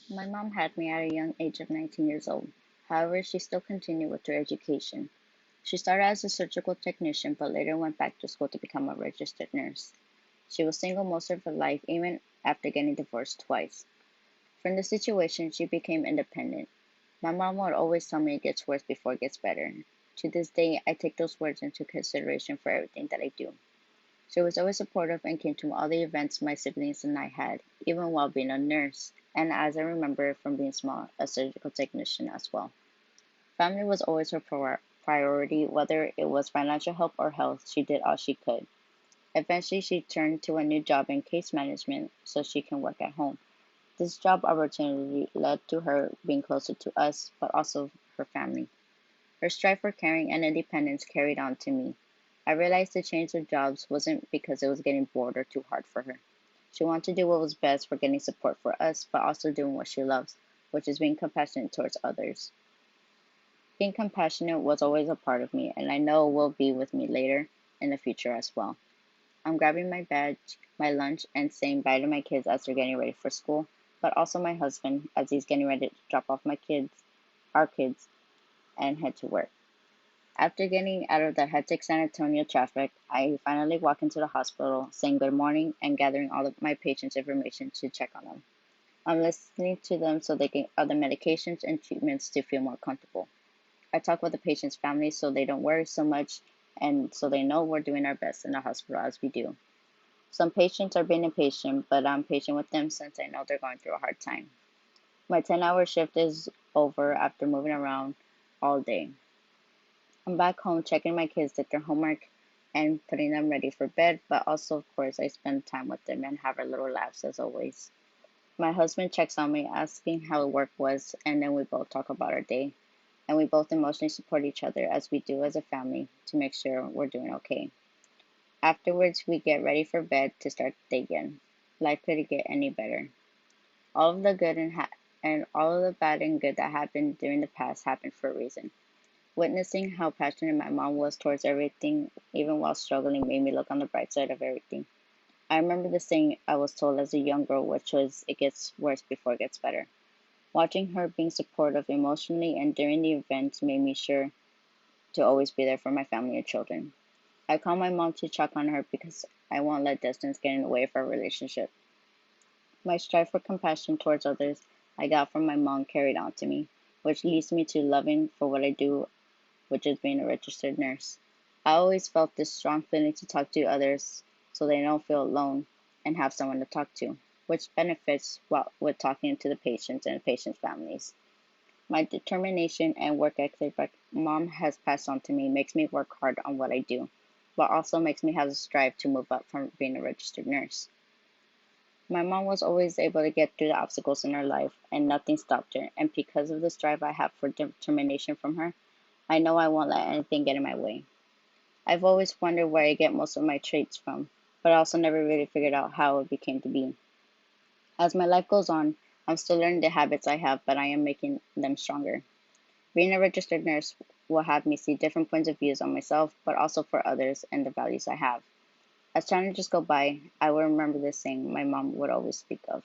My mom had me at a young age of 19 years old. However, she still continued with her education. She started as a surgical technician, but later went back to school to become a registered nurse. She was single most of her life, even after getting divorced twice. From the situation, she became independent. My mom would always tell me it gets worse before it gets better. To this day, I take those words into consideration for everything that I do. She was always supportive and came to all the events my siblings and I had, even while being a nurse, and as I remember from being small, a surgical technician as well. Family was always her priority, whether it was financial help or health, she did all she could. Eventually, she turned to a new job in case management so she can work at home. This job opportunity led to her being closer to us, but also her family. Her strive for caring and independence carried on to me. I realized the change of jobs wasn't because it was getting bored or too hard for her. She wanted to do what was best for getting support for us, but also doing what she loves, which is being compassionate towards others. Being compassionate was always a part of me, and I know it will be with me later in the future as well. I'm grabbing my badge, my lunch, and saying bye to my kids as they're getting ready for school, but also my husband as he's getting ready to drop off our kids, and head to work. After getting out of the hectic San Antonio traffic, I finally walk into the hospital, saying good morning and gathering all of my patients' information to check on them. I'm listening to them so they get other medications and treatments to feel more comfortable. I talk with the patient's family so they don't worry so much and so they know we're doing our best in the hospital as we do. Some patients are being impatient, but I'm patient with them since I know they're going through a hard time. My 10-hour shift is over after moving around all day. I'm back home checking my kids did their homework and putting them ready for bed, but also, of course, I spend time with them and have our little laughs as always. My husband checks on me, asking how work was, and then we both talk about our day. And we both emotionally support each other as we do as a family to make sure we're doing okay. Afterwards, we get ready for bed to start the day again. Life couldn't get any better. All of the good and all of the bad and good that happened during the past happened for a reason. Witnessing how passionate my mom was towards everything, even while struggling, made me look on the bright side of everything. I remember the saying I was told as a young girl, which was, it gets worse before it gets better. Watching her being supportive emotionally and during the events made me sure to always be there for my family and children. I call my mom to check on her because I won't let distance get in the way of our relationship. My strive for compassion towards others I got from my mom carried on to me, which leads me to loving for what I do, which is being a registered nurse. I always felt this strong feeling to talk to others so they don't feel alone and have someone to talk to, which benefits with talking to the patients and patients' families. My determination and work ethic my mom has passed on to me makes me work hard on what I do, but also makes me have the strive to move up from being a registered nurse. My mom was always able to get through the obstacles in her life, and nothing stopped her. And because of the strive I have for determination from her, I know I won't let anything get in my way. I've always wondered where I get most of my traits from, but I also never really figured out how it became to be. As my life goes on, I'm still learning the habits I have, but I am making them stronger. Being a registered nurse will have me see different points of views on myself, but also for others and the values I have. As challenges go by, I will remember this saying my mom would always speak of.